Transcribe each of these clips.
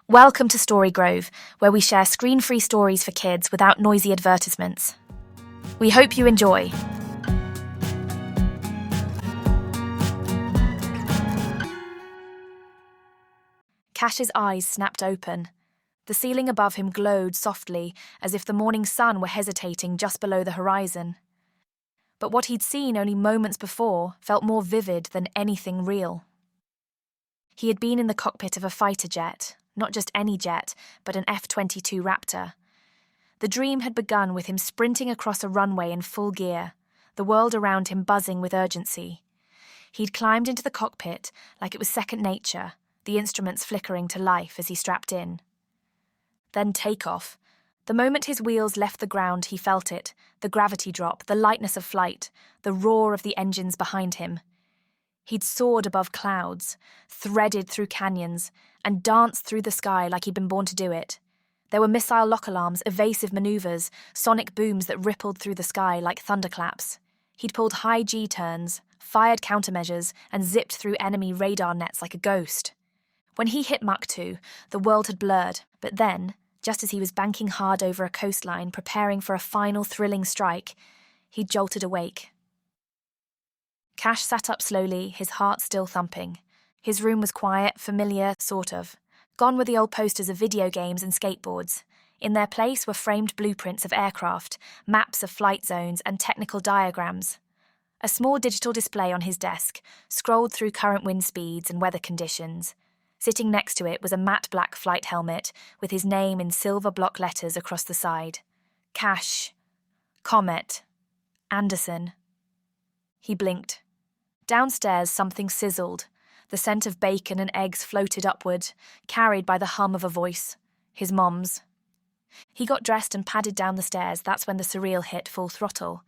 Welcome to StoryGrove, where we share screen-free stories for kids without noisy advertisements. We hope you enjoy. Cash's eyes snapped open. The ceiling above him glowed softly, as if the morning sun were hesitating just below the horizon. But what he'd seen only moments before felt more vivid than anything real. He had been in the cockpit of a fighter jet, not just any jet, but an F-22 Raptor. The dream had begun with him sprinting across a runway in full gear, the world around him buzzing with urgency. He'd climbed into the cockpit like it was second nature, the instruments flickering to life as he strapped in. Then takeoff. The moment his wheels left the ground, he felt it, the gravity drop, the lightness of flight, the roar of the engines behind him. He'd soared above clouds, threaded through canyons, and danced through the sky like he'd been born to do it. There were missile lock alarms, evasive maneuvers, sonic booms that rippled through the sky like thunderclaps. He'd pulled high G-turns, fired countermeasures, and zipped through enemy radar nets like a ghost. When he hit Mach 2, the world had blurred, but then, just as he was banking hard over a coastline, preparing for a final thrilling strike, he jolted awake. Cash sat up slowly, his heart still thumping. His room was quiet, familiar, sort of. Gone were the old posters of video games and skateboards. In their place were framed blueprints of aircraft, maps of flight zones, and technical diagrams. A small digital display on his desk scrolled through current wind speeds and weather conditions. Sitting next to it was a matte black flight helmet with his name in silver block letters across the side. Cash. Comet. Anderson. He blinked. Downstairs, something sizzled. The scent of bacon and eggs floated upward, carried by the hum of a voice. His mom's. He got dressed and padded down the stairs. That's when the surreal hit full throttle.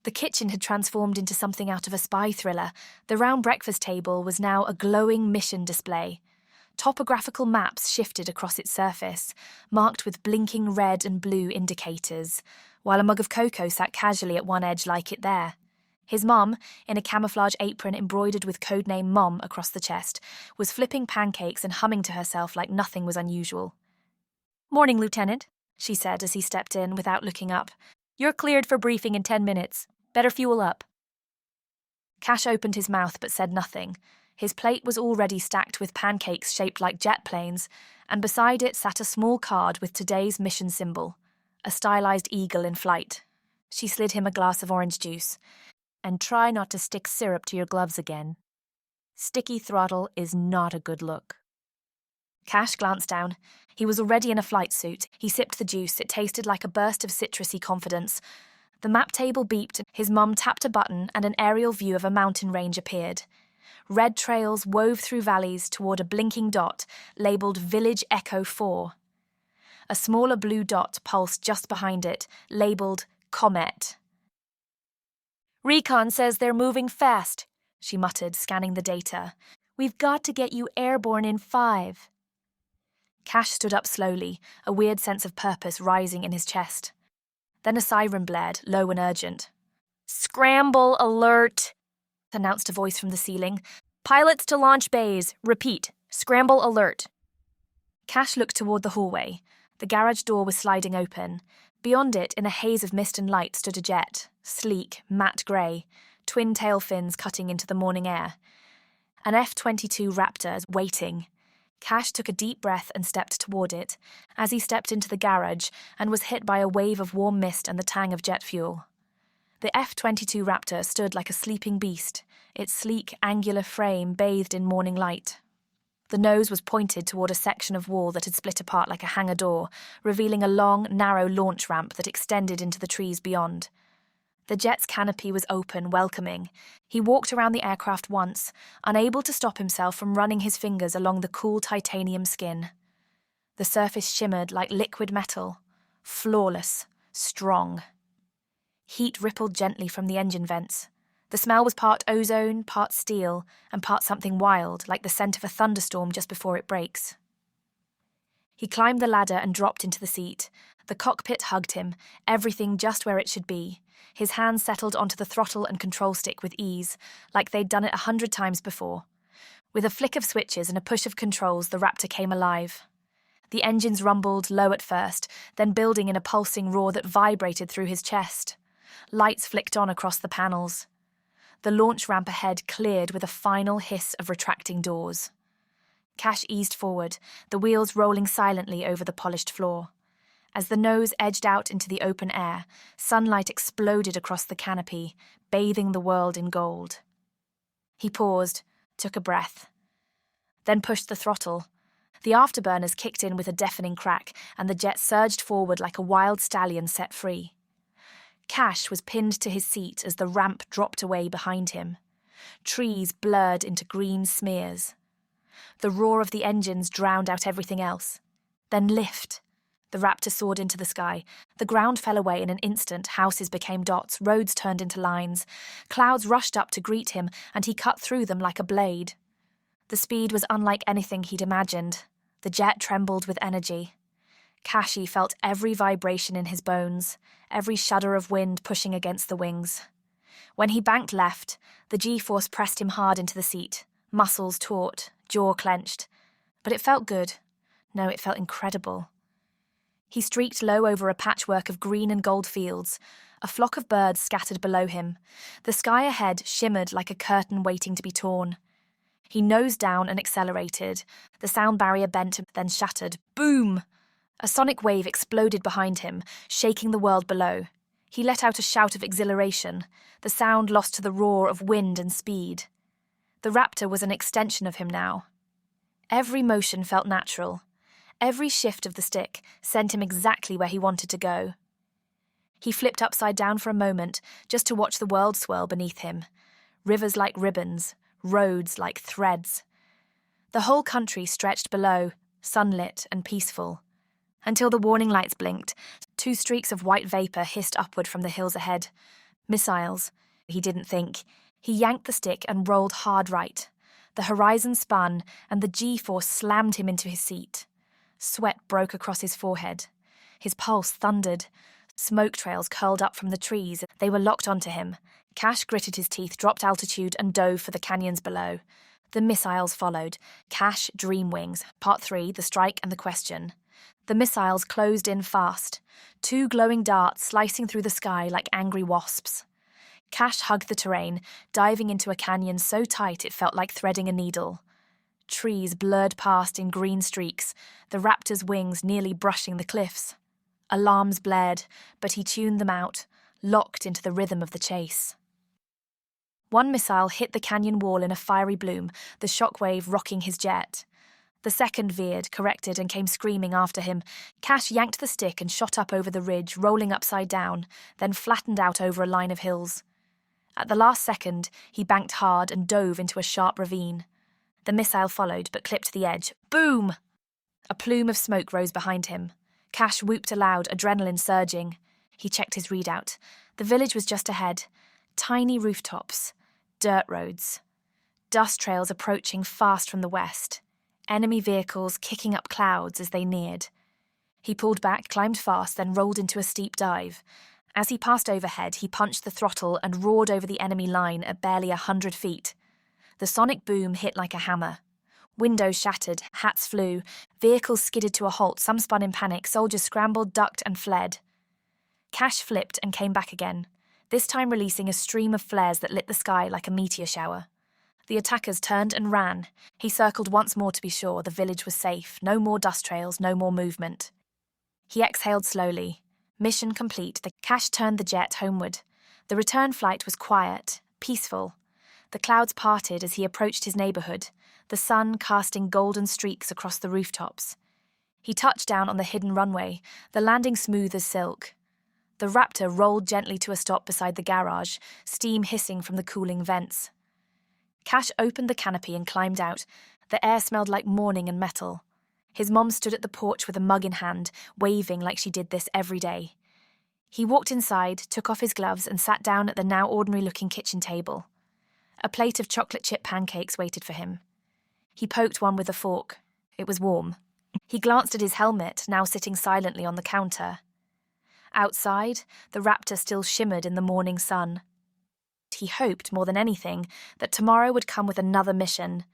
The kitchen had transformed into something out of a spy thriller. The round breakfast table was now a glowing mission display. Topographical maps shifted across its surface, marked with blinking red and blue indicators, while a mug of cocoa sat casually at one edge like it there. His mum, in a camouflage apron embroidered with codename Mom across the chest, was flipping pancakes and humming to herself like nothing was unusual. "Morning, Lieutenant," she said as he stepped in without looking up. "You're cleared for briefing in 10 minutes. Better fuel up." Cash opened his mouth but said nothing. His plate was already stacked with pancakes shaped like jet planes, and beside it sat a small card with today's mission symbol, a stylized eagle in flight. She slid him a glass of orange juice. "And try not to stick syrup to your gloves again. Sticky throttle is not a good look." Cash glanced down. He was already in a flight suit. He sipped the juice. It tasted like a burst of citrusy confidence. The map table beeped. His mum tapped a button and an aerial view of a mountain range appeared. Red trails wove through valleys toward a blinking dot labelled Village Echo 4. A smaller blue dot pulsed just behind it, labelled Comet. "Recon says they're moving fast," she muttered, scanning the data. "We've got to get you airborne in 5. Cash stood up slowly, a weird sense of purpose rising in his chest. Then a siren blared, low and urgent. "Scramble alert," announced a voice from the ceiling. "Pilots to launch bays. Repeat, scramble alert." Cash looked toward the hallway. The garage door was sliding open. Beyond it, in a haze of mist and light, stood a jet, sleek, matte grey, twin tail fins cutting into the morning air. An F-22 Raptor, waiting. Cash took a deep breath and stepped toward it, as he stepped into the garage and was hit by a wave of warm mist and the tang of jet fuel. The F-22 Raptor stood like a sleeping beast, its sleek, angular frame bathed in morning light. The nose was pointed toward a section of wall that had split apart like a hangar door, revealing a long, narrow launch ramp that extended into the trees beyond. The jet's canopy was open, welcoming. He walked around the aircraft once, unable to stop himself from running his fingers along the cool titanium skin. The surface shimmered like liquid metal, flawless, strong. Heat rippled gently from the engine vents. The smell was part ozone, part steel, and part something wild, like the scent of a thunderstorm just before it breaks. He climbed the ladder and dropped into the seat. The cockpit hugged him, everything just where it should be. His hands settled onto the throttle and control stick with ease, like they'd done it 100 times before. With a flick of switches and a push of controls, the Raptor came alive. The engines rumbled, low at first, then building in a pulsing roar that vibrated through his chest. Lights flicked on across the panels. The launch ramp ahead cleared with a final hiss of retracting doors. Cash eased forward, the wheels rolling silently over the polished floor. As the nose edged out into the open air, sunlight exploded across the canopy, bathing the world in gold. He paused, took a breath, then pushed the throttle. The afterburners kicked in with a deafening crack, and the jet surged forward like a wild stallion set free. Cash was pinned to his seat as the ramp dropped away behind him. Trees blurred into green smears. The roar of the engines drowned out everything else. Then lift. The Raptor soared into the sky. The ground fell away in an instant, houses became dots, roads turned into lines. Clouds rushed up to greet him, and he cut through them like a blade. The speed was unlike anything he'd imagined. The jet trembled with energy. Kashi felt every vibration in his bones, every shudder of wind pushing against the wings. When he banked left, the G-force pressed him hard into the seat, muscles taut, jaw clenched. But it felt good. No, it felt incredible. He streaked low over a patchwork of green and gold fields. A flock of birds scattered below him. The sky ahead shimmered like a curtain waiting to be torn. He nosed down and accelerated. The sound barrier bent, then shattered. Boom! A sonic wave exploded behind him, shaking the world below. He let out a shout of exhilaration. The sound lost to the roar of wind and speed. The Raptor was an extension of him now. Every motion felt natural. Every shift of the stick sent him exactly where he wanted to go. He flipped upside down for a moment, just to watch the world swirl beneath him. Rivers like ribbons, roads like threads. The whole country stretched below, sunlit and peaceful. Until the warning lights blinked, 2 streaks of white vapor hissed upward from the hills ahead. Missiles. He didn't think. He yanked the stick and rolled hard right. The horizon spun, and the G-force slammed him into his seat. Sweat broke across his forehead. His pulse thundered. Smoke trails curled up from the trees. They were locked onto him. Cash gritted his teeth, dropped altitude, and dove for the canyons below. The missiles followed. Cash, Dream Wings. Part 3, The Strike and the Question. The missiles closed in fast. 2 glowing darts slicing through the sky like angry wasps. Cash hugged the terrain, diving into a canyon so tight it felt like threading a needle. Trees blurred past in green streaks, the Raptor's wings nearly brushing the cliffs. Alarms blared, but he tuned them out, locked into the rhythm of the chase. One missile hit the canyon wall in a fiery bloom, the shockwave rocking his jet. The second veered, corrected, and came screaming after him. Cash yanked the stick and shot up over the ridge, rolling upside down, then flattened out over a line of hills. At the last second, he banked hard and dove into a sharp ravine. The missile followed, but clipped the edge. Boom! A plume of smoke rose behind him. Cash whooped aloud, adrenaline surging. He checked his readout. The village was just ahead. Tiny rooftops. Dirt roads. Dust trails approaching fast from the west. Enemy vehicles kicking up clouds as they neared. He pulled back, climbed fast, then rolled into a steep dive. As he passed overhead, he punched the throttle and roared over the enemy line at barely 100 feet. The sonic boom hit like a hammer. Windows shattered, hats flew, vehicles skidded to a halt, some spun in panic, soldiers scrambled, ducked, and fled. Cash flipped and came back again, this time releasing a stream of flares that lit the sky like a meteor shower. The attackers turned and ran. He circled once more to be sure the village was safe, no more dust trails, no more movement. He exhaled slowly. Mission complete, the Cash turned the jet homeward. The return flight was quiet, peaceful. The clouds parted as he approached his neighborhood, the sun casting golden streaks across the rooftops. He touched down on the hidden runway, the landing smooth as silk. The Raptor rolled gently to a stop beside the garage, steam hissing from the cooling vents. Cash opened the canopy and climbed out. The air smelled like morning and metal. His mom stood at the porch with a mug in hand, waving like she did this every day. He walked inside, took off his gloves, and sat down at the now ordinary-looking kitchen table. A plate of chocolate chip pancakes waited for him. He poked one with a fork. It was warm. He glanced at his helmet, now sitting silently on the counter. Outside, the Raptor still shimmered in the morning sun. He hoped, more than anything, that tomorrow would come with another mission.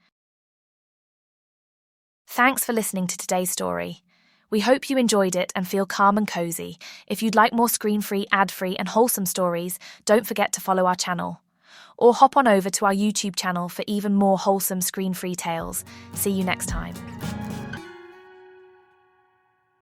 Thanks for listening to today's story. We hope you enjoyed it and feel calm and cozy. If you'd like more screen-free, ad-free, and wholesome stories, don't forget to follow our channel. Or hop on over to our YouTube channel for even more wholesome screen-free tales. See you next time.